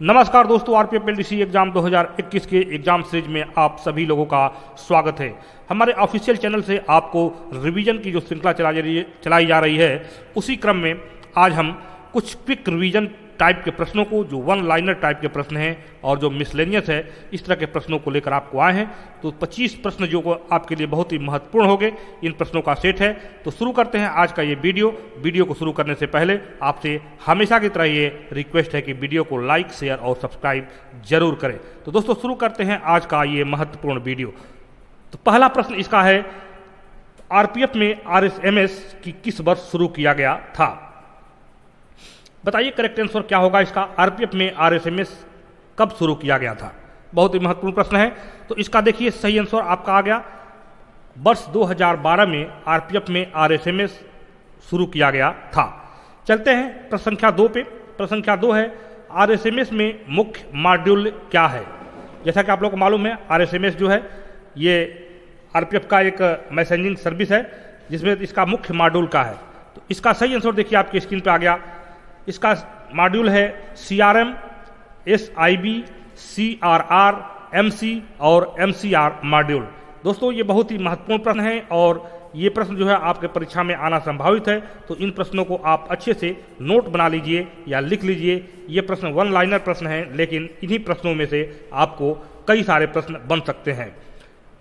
नमस्कार दोस्तों, RPF LDC exam 2021 के एग्जाम सीरीज में आप सभी लोगों का स्वागत है। हमारे ऑफिशियल चैनल से आपको रिवीजन की जो श्रृंखला चलाई जा रही है, उसी क्रम में आज हम कुछ क्विक रिवीजन टाइप के प्रश्नों को, जो वन लाइनर टाइप के प्रश्न हैं और जो मिसलेनियस है, इस तरह के प्रश्नों को लेकर आपको आए हैं। तो 25 प्रश्न जो आपके लिए बहुत ही महत्वपूर्ण होंगे, इन प्रश्नों का सेट है। तो शुरू करते हैं आज का ये वीडियो को शुरू करने से पहले आपसे हमेशा की तरह ये रिक्वेस्ट है कि वीडियो को लाइक, शेयर और सब्सक्राइब जरूर करें। तो दोस्तों शुरू करते हैं आज का ये महत्वपूर्ण वीडियो। तो पहला प्रश्न इसका है, आरपीएफ में आरएसएमएस की किस वर्ष शुरू किया गया था? बताइए करेक्ट आंसर क्या होगा इसका। आरपीएफ में आरएसएमएस कब शुरू किया गया था? बहुत ही महत्वपूर्ण प्रश्न है। तो इसका देखिए सही आंसर आपका आ गया, वर्ष 2012 में आरपीएफ में आरएसएमएस शुरू किया गया था। चलते हैं प्रश्न संख्या 2 पे। प्रश्न संख्या 2 है, आरएसएमएस में मुख्य मॉड्यूल क्या है? जैसा कि आप लोगों को मालूम है, आरएसएमएस जो है ये आरपीएफ का एक मैसेजिंग सर्विस है, जिसमें इसका मुख्य मॉड्यूल का है। तो इसका सही आंसर देखिए आपकी स्क्रीन पे आ गया। इसका मॉड्यूल है सीआरएम, एसआईबी, सीआरआर, एमसी और एमसीआर मॉड्यूल। दोस्तों ये बहुत ही महत्वपूर्ण प्रश्न है और ये प्रश्न जो है आपके परीक्षा में आना संभावित है। तो इन प्रश्नों को आप अच्छे से नोट बना लीजिए या लिख लीजिए। ये प्रश्न वन लाइनर प्रश्न है, लेकिन इन्हीं प्रश्नों में से आपको कई सारे प्रश्न बन सकते हैं।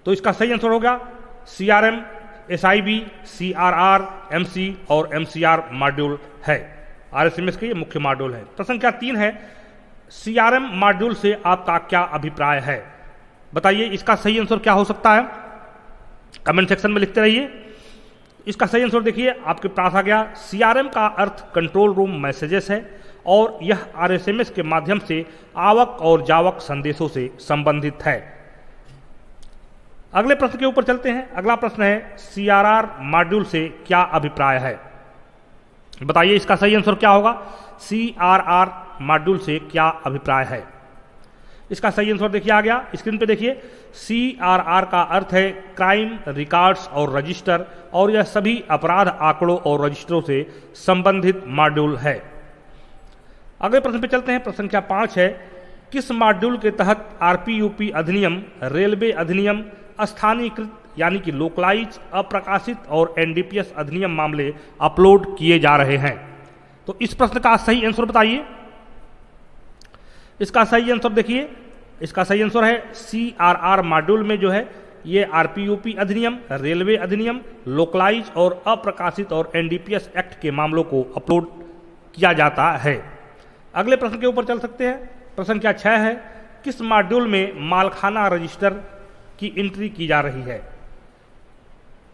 तो इसका सही आंसर होगा सीआरएम, एसआईबी, सीआरआर, एमसी और एमसीआर मॉड्यूल है। आरएसएमएस के ये मुख्य मॉड्यूल है। प्रश्न संख्या 3 है, सीआरएम मॉड्यूल से आपका क्या अभिप्राय है? बताइए इसका सही आंसर क्या हो सकता है, कमेंट सेक्शन में लिखते रहिए। इसका सही आंसर देखिए आपके पास आ गया, सीआरएम का अर्थ कंट्रोल रूम मैसेजेस है और यह आरएसएमएस के माध्यम से आवक और जावक संदेशों से संबंधित है। अगले प्रश्न के ऊपर चलते हैं। अगला प्रश्न है, सीआरआर मॉड्यूल से क्या अभिप्राय है? बताइए इसका सही आंसर क्या होगा। सीआरआर मॉड्यूल से क्या अभिप्राय है? इसका सही आंसर देखिए आ गया स्क्रीन पे देखिए। सीआरआर का अर्थ है क्राइम रिकॉर्ड्स और रजिस्टर, और यह सभी अपराध आंकड़ों और रजिस्टरों से संबंधित मॉड्यूल है। अगले प्रश्न पे चलते हैं। प्रश्न संख्या 5 है, किस मॉड्यूल के तहत आरपीयूपी अधिनियम, रेलवे अधिनियम, स्थानीयकृत यानी कि लोकलाइज, अप्रकाशित और एनडीपीएस अधिनियम मामले अपलोड किए जा रहे हैं? तो इस प्रश्न का सही आंसर बताइए। इसका सही आंसर देखिए, इसका सही आंसर है सीआरआर मॉड्यूल में जो है ये आरपीयूपी अधिनियम, रेलवे अधिनियम, लोकलाइज और अप्रकाशित और एनडीपीएस एक्ट के मामलों को अपलोड किया जाता है। अगले प्रश्न के ऊपर चल सकते हैं। प्रश्न संख्या 6 है, किस मॉड्यूल में मालखाना रजिस्टर की एंट्री की जा रही है?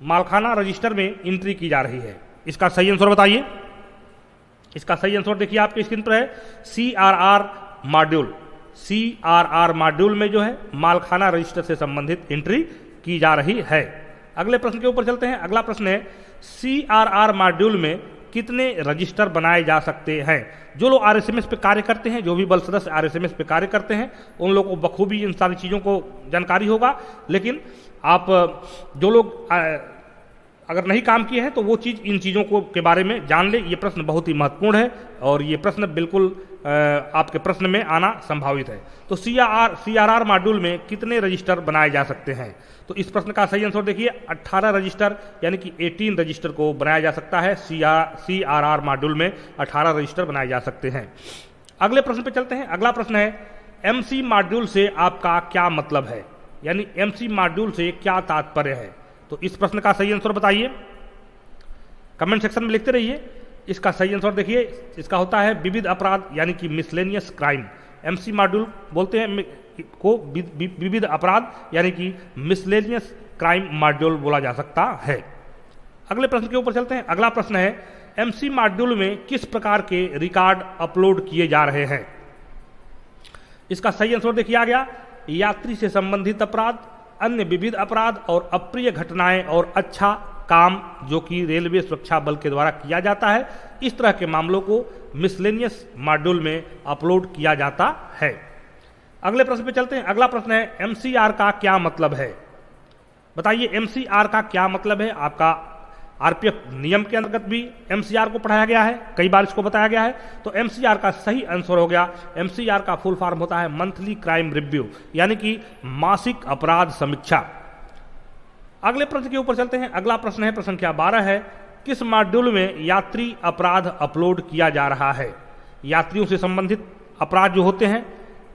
मालखाना रजिस्टर में एंट्री की जा रही है। इसका सही आंसर बताइए। इसका सही आंसर देखिए आपके स्क्रीन पर है, सीआरआर मॉड्यूल। सीआरआर मॉड्यूल में जो है मालखाना रजिस्टर से संबंधित एंट्री की जा रही है। अगले प्रश्न के ऊपर चलते हैं। अगला प्रश्न है, सीआरआर मॉड्यूल में कितने रजिस्टर बनाए जा सकते हैं? जो लोग आरएसएमएस पे कार्य करते हैं, जो भी बल सदस्य आरएसएमएस पे कार्य करते हैं, उन लोगों को बखूबी इन सारी चीज़ों को जानकारी होगा। लेकिन आप जो लोग अगर नहीं काम किए हैं तो वो चीज़, इन चीज़ों को के बारे में जान ले। ये प्रश्न बहुत ही महत्वपूर्ण है और ये प्रश्न बिल्कुल आपके प्रश्न में आना संभावित है। तो सीआरआर मॉड्यूल में कितने रजिस्टर बनाए जा सकते हैं? तो इस प्रश्न का सही आंसर देखिए 18 रजिस्टर यानी कि 18 रजिस्टर को बनाया जा सकता है। सीआरआर मॉड्यूल में 18 रजिस्टर बनाए जा सकते हैं। अगले प्रश्न पे चलते हैं। अगला प्रश्न है, एमसी मॉड्यूल से आपका क्या मतलब है? यानी एमसी मॉड्यूल से क्या तात्पर्य है? तो इस प्रश्न का सही आंसर बताइए, कमेंट सेक्शन में लिखते रहिए। इसका सही आंसर देखिए, इसका होता है विविध अपराध यानी कि मिसलेनियस क्राइम। एमसी मॉड्यूल बोलते हैं को विविध अपराध यानी कि मिसलेनियस क्राइम मॉड्यूल बोला जा सकता है। अगले प्रश्न के ऊपर चलते हैं। अगला प्रश्न है, एमसी मॉड्यूल में किस प्रकार के रिकॉर्ड अपलोड किए जा रहे हैं? इसका सही आंसर देखिए आ गया, यात्री से संबंधित अपराध, अन्य विविध अपराध और अप्रिय घटनाएं और अच्छा काम जो कि रेलवे सुरक्षा बल के द्वारा किया जाता है, इस तरह के मामलों को मिसलेनियस मॉड्यूल में अपलोड किया जाता है। अगले प्रश्न पे चलते हैं। अगला प्रश्न है, एमसीआर का क्या मतलब है? बताइए एमसीआर का क्या मतलब है? आपका आरपीएफ नियम के अंतर्गत भी एमसीआर को पढ़ाया गया है, कई बार इसको बताया गया है। तो एमसीआर का सही आंसर हो गया, एमसीआर का फुल फॉर्म होता है मंथली क्राइम रिव्यू, यानी कि मासिक अपराध समीक्षा। अगले प्रश्न के ऊपर चलते हैं। अगला प्रश्न है, प्रश्न संख्या 12 है, किस मॉड्यूल में यात्री अपराध अपलोड किया जा रहा है? यात्रियों से संबंधित अपराध जो होते हैं,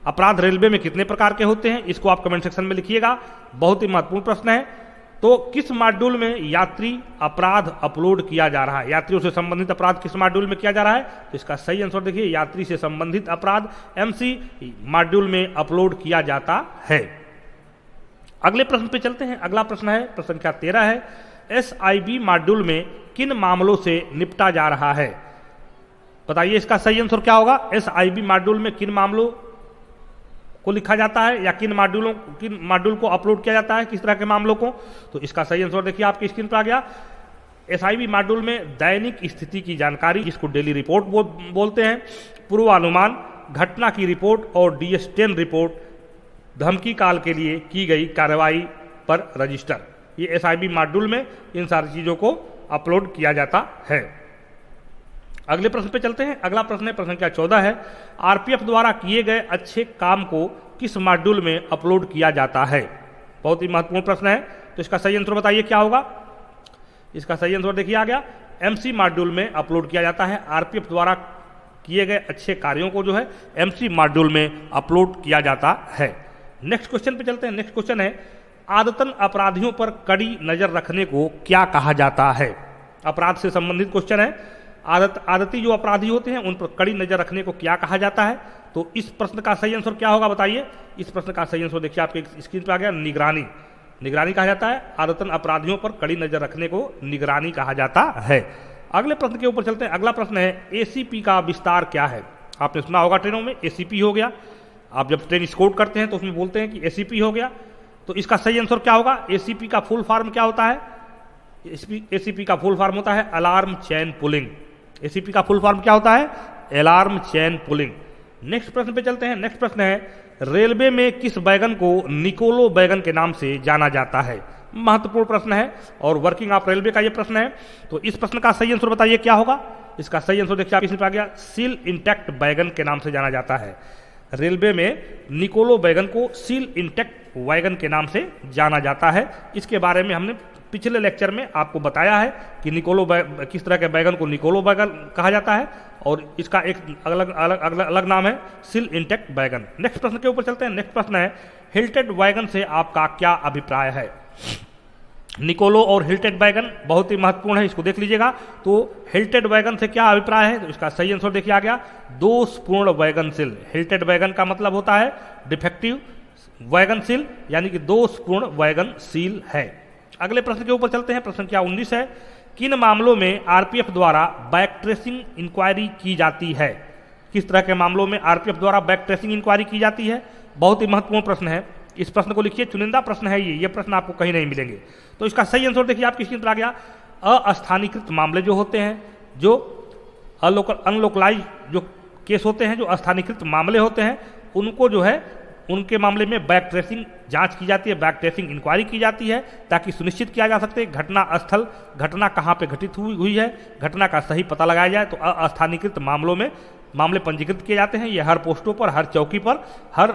अपराध रेलवे में कितने प्रकार के होते हैं, इसको आप कमेंट सेक्शन में लिखिएगा, बहुत ही महत्वपूर्ण प्रश्न है। तो किस मॉड्यूल में यात्री अपराध अपलोड किया जा रहा है? यात्रियों से संबंधित अपराध किस मॉड्यूल में किया जा रहा है? तो इसका सही आंसर देखिए, यात्री से संबंधित अपराध एमसी मॉड्यूल में अपलोड किया जाता है। अगले प्रश्न पे चलते हैं। अगला प्रश्न है, प्रश्न संख्या 13 है, एसआईबी मॉड्यूल में किन मामलों से निपटा जा रहा है? बताइए इसका सही आंसर क्या होगा। एसआईबी मॉड्यूल में किन मामलों को लिखा जाता है या किन मॉड्यूल को अपलोड किया जाता है, किस तरह के मामलों को? तो इसका सही आंसर देखिए आपकी स्क्रीन पर आ गया। एसआईबी मॉड्यूल में दैनिक स्थिति की जानकारी, जिसको डेली रिपोर्ट बोलते हैं, पूर्वानुमान, घटना की रिपोर्ट और DS10 रिपोर्ट, धमकी काल के लिए की गई कार्रवाई पर रजिस्टर, ये एसआईबी मॉड्यूल में इन सारी चीजों को अपलोड किया जाता है। अगले प्रश्न पे चलते हैं। अगला प्रश्न है, प्रश्न संख्या 14 है, आरपीएफ द्वारा किए गए अच्छे काम को किस मॉड्यूल में अपलोड किया जाता है? बहुत ही महत्वपूर्ण प्रश्न है, तो इसका सही आंसर बताइए क्या होगा। इसका सही आंसर देखिए आ गया, एमसी मॉड्यूल में अपलोड किया जाता है। आरपीएफ द्वारा किए गए अच्छे कार्यों को जो है एमसी मॉड्यूल में अपलोड किया जाता है। नेक्स्ट क्वेश्चन पे चलते हैं। नेक्स्ट क्वेश्चन है, आदतन अपराधियों पर कड़ी नजर रखने को क्या कहा जाता है? अपराध से संबंधित क्वेश्चन है। आदती जो अपराधी होते हैं उन पर कड़ी नजर रखने को क्या कहा जाता है? तो इस प्रश्न का सही आंसर क्या होगा बताइए। इस प्रश्न का सही आंसर देखिए आपके स्क्रीन पर आ गया, निगरानी। निगरानी कहा जाता है। आदतन अपराधियों पर कड़ी नजर रखने को निगरानी कहा जाता है। अगले प्रश्न के ऊपर चलते हैं। अगला प्रश्न है, एसीपी का विस्तार क्या है? आपने सुना होगा ट्रेनों में एसीपी हो गया, आप जब ट्रेन स्कॉट करते हैं तो उसमें बोलते हैं कि एसीपी हो गया। तो इसका सही आंसर क्या होगा? एसीपी का फुल फॉर्म क्या होता है? एसीपी का फुल फॉर्म होता है अलार्म चेन पुलिंग। एसीपी का फुल फॉर्म क्या होता है? Alarm chain pulling. नेक्स्ट प्रश्न पे चलते हैं। नेक्स्ट प्रश्न है, रेलवे में किस वैगन को निकोलो वैगन के नाम से जाना जाता है? महत्वपूर्ण प्रश्न है और वर्किंग ऑफ रेलवे का यह प्रश्न है। तो इस प्रश्न का सही आंसर बताइए क्या होगा। इसका सही आंसर देखिए आपके आ गया, सील इंटैक्ट वैगन के नाम से जाना जाता है। रेलवे में निकोलो वैगन को सील इंटैक्ट वैगन के नाम से जाना जाता है। इसके बारे में हमने पिछले लेक्चर में आपको बताया है कि किस तरह के वैगन को निकोलो वैगन कहा जाता है और इसका एक अलग नाम है सील इंटैक्ट वैगन। नेक्स्ट प्रश्न के ऊपर चलते हैं। नेक्स्ट प्रश्न है, हिल्टेड वैगन से आपका क्या अभिप्राय है? निकोलो और हिल्टेड वैगन बहुत ही महत्वपूर्ण है, इसको देख लीजिएगा। तो हिल्टेड वैगन से क्या अभिप्राय है? तो इसका सही आंसर देखिए आ गया, दोषपूर्ण वैगनशील। हिल्टेड वैगन का मतलब होता है डिफेक्टिव वैगनशील, यानी कि दोषपूर्ण वैगनशील है। अगले प्रश्न के ऊपर चलते हैं। प्रश्न संख्या 19 है, किन मामलों में आरपीएफ द्वारा बैक ट्रेसिंग इंक्वायरी की जाती है? किस तरह के मामलों में आरपीएफ द्वारा बैक ट्रेसिंग इंक्वायरी की जाती है? बहुत ही महत्वपूर्ण प्रश्न है, इस प्रश्न को लिखिए, चुनिंदा प्रश्न है ये प्रश्न आपको कहीं नहीं मिलेंगे। तो इसका सही आंसर देखिए आपकी स्क्रीन पर आ गया, अस्थानीकृत मामले जो होते हैं, जो अनलोकलाइज जो केस होते हैं, जो अस्थानीकृत मामले होते हैं, उनको जो है उनके मामले में बैक ट्रेसिंग जांच की जाती है, बैक ट्रेसिंग इंक्वायरी की जाती है, ताकि सुनिश्चित किया जा सकते घटना स्थल, घटना कहाँ पे घटित हुई है, घटना का सही पता लगाया जाए। तो अस्थानीकृत मामलों में मामले पंजीकृत किए जाते हैं। ये हर पोस्टों पर, हर चौकी पर, हर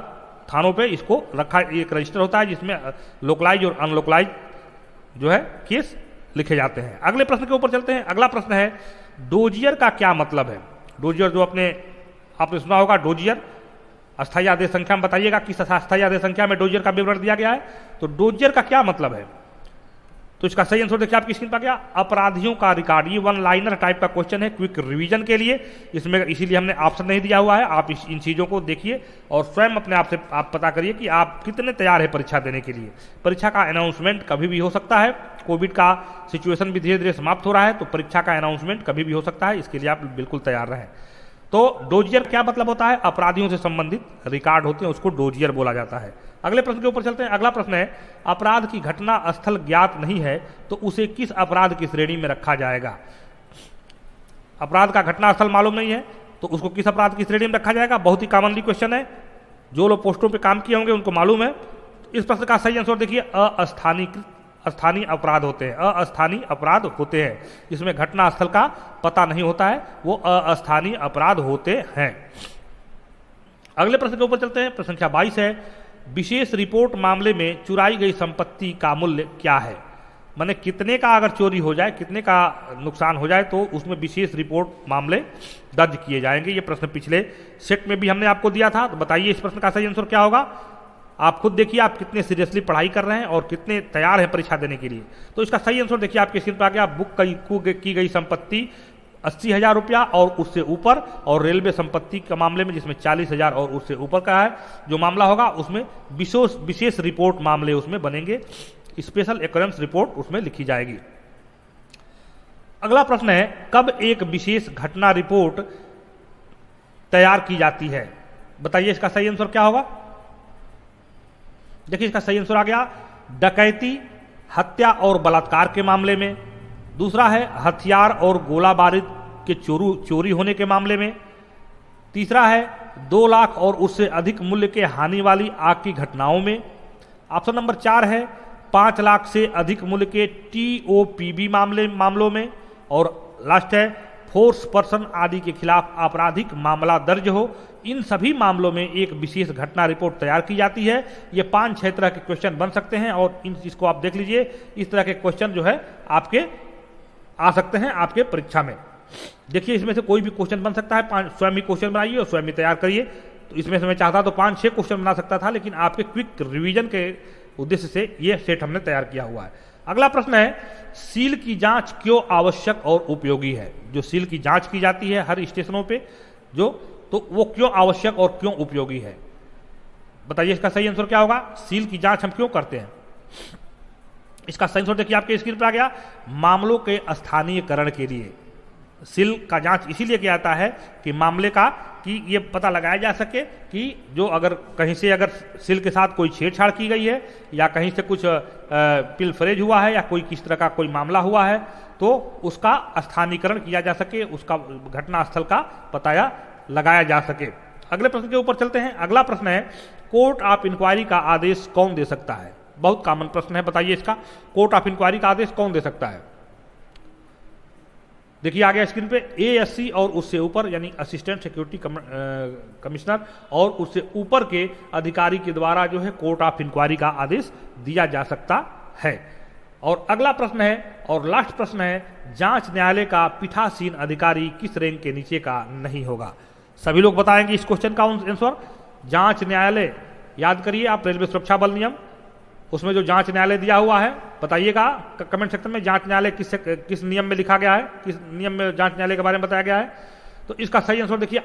थानों पे इसको रखा, एक रजिस्टर होता है जिसमें लोकलाइज और अनलोकलाइज जो है केस लिखे जाते हैं। अगले प्रश्न के ऊपर चलते हैं। अगला प्रश्न है, डोजियर का क्या मतलब है? डोजियर जो आपने सुना होगा, डोजियर अस्थायी आदेश संख्या में बताइएगा किस अस्थायी आदेश संख्या में डोजियर का विवरण दिया गया है। तो डोजियर का क्या मतलब है? तो इसका सही आंसर देखिए आपकी स्क्रीन पर गया, अपराधियों का रिकॉर्ड। ये वन लाइनर टाइप का क्वेश्चन है, क्विक रिवीजन के लिए, इसमें इसीलिए हमने ऑप्शन नहीं दिया हुआ है। आप इन चीज़ों को देखिए और स्वयं अपने आप से आप पता करिए कि आप कितने तैयार है परीक्षा देने के लिए। परीक्षा का अनाउंसमेंट कभी भी हो सकता है, कोविड का सिचुएशन भी धीरे धीरे समाप्त हो रहा है, तो परीक्षा का अनाउंसमेंट कभी भी हो सकता है, इसके लिए आप बिल्कुल तैयार रहें। तो डोजियर क्या मतलब होता है? अपराधियों से संबंधित रिकॉर्ड होते हैं, उसको डोजियर बोला जाता है। अगले प्रश्न के ऊपर चलते हैं। अगला प्रश्न है, अपराध की घटना स्थल ज्ञात नहीं है तो उसे किस अपराध की श्रेणी में रखा जाएगा? अपराध का घटना स्थल मालूम नहीं है तो उसको किस अपराध की श्रेणी में रखा जाएगा? बहुत ही कॉमनली क्वेश्चन है, जो लोग पोस्टों पे काम किए होंगे उनको मालूम है। इस प्रश्न का सही आंसर देखिए, अस्थानीकृत अस्थानीय अपराध होते हैं, अस्थानीय अपराध होते हैं, जिसमें घटना स्थल का पता नहीं होता है, वो अस्थानीय अपराध होते हैं। अगले प्रश्न के ऊपर चलते हैं। प्रश्न संख्या 22 है, विशेष रिपोर्ट मामले में चुराई गई संपत्ति का मूल्य क्या है? माने कितने का अगर चोरी हो जाए, कितने का नुकसान हो जाए तो उसमें विशेष रिपोर्ट मामले दर्ज किए जाएंगे। ये प्रश्न पिछले सेट में भी हमने आपको दिया था। तो बताइए इस प्रश्न का सही आंसर क्या होगा? आप खुद देखिए आप कितने सीरियसली पढ़ाई कर रहे हैं और कितने तैयार हैं परीक्षा देने के लिए। तो इसका सही आंसर देखिए आपके स्क्रीन पर आ गया। बुक की गई संपत्ति 80,000 रुपया और उससे ऊपर, और रेलवे संपत्ति के मामले में जिसमें 40,000 और उससे ऊपर का है जो मामला होगा उसमें विशेष रिपोर्ट मामले उसमें बनेंगे, स्पेशल एकरेंस रिपोर्ट उसमें लिखी जाएगी। अगला प्रश्न है, कब एक विशेष घटना रिपोर्ट तैयार की जाती है? बताइए इसका सही आंसर क्या होगा? देखिए इसका सही आंसर आ गया, डकैती, हत्या और बलात्कार के मामले में। दूसरा है हथियार और गोला बारूद के चोरी होने के मामले में। तीसरा है 2 लाख और उससे अधिक मूल्य के हानि वाली आग की घटनाओं में। ऑप्शन नंबर 4 है 5 लाख से अधिक मूल्य के TOPB मामलों में। और लास्ट है फोर्स पर्सन आदि के खिलाफ आपराधिक मामला दर्ज हो। इन सभी मामलों में एक विशेष घटना रिपोर्ट तैयार की जाती है। ये 5-6 तरह के क्वेश्चन बन सकते हैं और इन चीज को आप देख लीजिए, इस तरह के क्वेश्चन जो है आपके आ सकते हैं आपके परीक्षा में। देखिए इसमें से कोई भी क्वेश्चन बन सकता है, स्वयं ही क्वेश्चन बनाइए और स्वयं ही तैयार करिए। तो इसमें से मैं चाहता तो 5-6 क्वेश्चन बना सकता था, लेकिन आपके क्विक रिवीजन के उद्देश्य से ये सेट हमने तैयार किया हुआ है। अगला प्रश्न है, सील की जांच क्यों आवश्यक और उपयोगी है? जो सील की जांच की जाती है हर स्टेशनों पे तो वो क्यों आवश्यक और क्यों उपयोगी है? बताइए इसका सही आंसर क्या होगा? सील की जांच हम क्यों करते हैं? इसका सही आंसर देखिए आपके स्क्रीन पर आ गया, मामलों के स्थानीयकरण के लिए। सील का जांच इसीलिए किया जाता है कि मामले का कि ये पता लगाया जा सके कि जो अगर कहीं से अगर सील के साथ कोई छेड़छाड़ की गई है या कहीं से कुछ पिलफरेज हुआ है या कोई किस तरह का कोई मामला हुआ है तो उसका स्थानीयकरण किया जा सके, उसका घटना स्थल का पता लगाया जा सके। अगले प्रश्न के ऊपर चलते हैं। अगला प्रश्न है, कोर्ट ऑफ इंक्वायरी का आदेश कौन दे सकता है? बहुत कॉमन प्रश्न है, बताइए इसका। कोर्ट ऑफ इंक्वायरी का आदेश कौन दे सकता है? देखिए आ गया स्क्रीन पे, ASC और उससे ऊपर यानी असिस्टेंट सिक्योरिटी कमिश्नर और उससे ऊपर के अधिकारी के द्वारा जो है कोर्ट ऑफ इंक्वायरी का आदेश दिया जा सकता है। और अगला प्रश्न है और लास्ट प्रश्न है, जांच न्यायालय का पीठासीन अधिकारी किस रैंक के नीचे का नहीं होगा? सभी लोग बताएंगे इस क्वेश्चन का आंसर। जांच न्यायालय, याद करिए आप रेलवे सुरक्षा बल नियम, उसमें जो जांच न्यायालय दिया हुआ है बताइएगा कमेंट सेक्शन में, जांच न्यायालय किस नियम में लिखा गया है, किस नियम में जांच न्यायालय के बारे में बताया गया है। तो इसका सही आंसर देखिए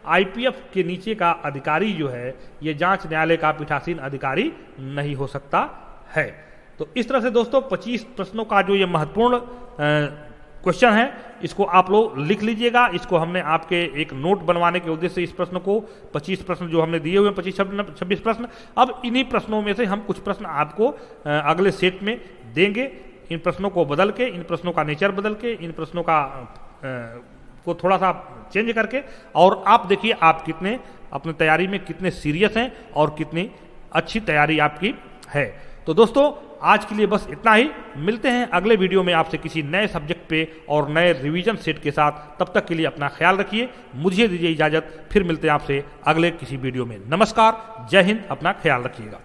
IPF के नीचे का अधिकारी जो है ये जांच न्यायालय का पीठासीन अधिकारी नहीं हो सकता है। तो इस तरह से दोस्तों 25 प्रश्नों का जो ये महत्वपूर्ण क्वेश्चन है इसको आप लोग लिख लीजिएगा। इसको हमने आपके एक नोट बनवाने के उद्देश्य से इस प्रश्न को 25 प्रश्न जो हमने दिए हुए हैं 25-26 प्रश्न, अब इन्हीं प्रश्नों में से हम कुछ प्रश्न आपको अगले सेट में देंगे। इन प्रश्नों को बदल के, इन प्रश्नों का नेचर बदल के, इन प्रश्नों का को थोड़ा सा चेंज करके, और आप देखिए आप कितने अपनी तैयारी में कितने सीरियस हैं और कितनी अच्छी तैयारी आपकी है। तो दोस्तों आज के लिए बस इतना ही। मिलते हैं अगले वीडियो में आपसे किसी नए सब्जेक्ट पे और नए रिवीजन सेट के साथ। तब तक के लिए अपना ख्याल रखिए, मुझे दीजिए इजाजत, फिर मिलते हैं आपसे अगले किसी वीडियो में। नमस्कार, जय हिंद, अपना ख्याल रखिएगा।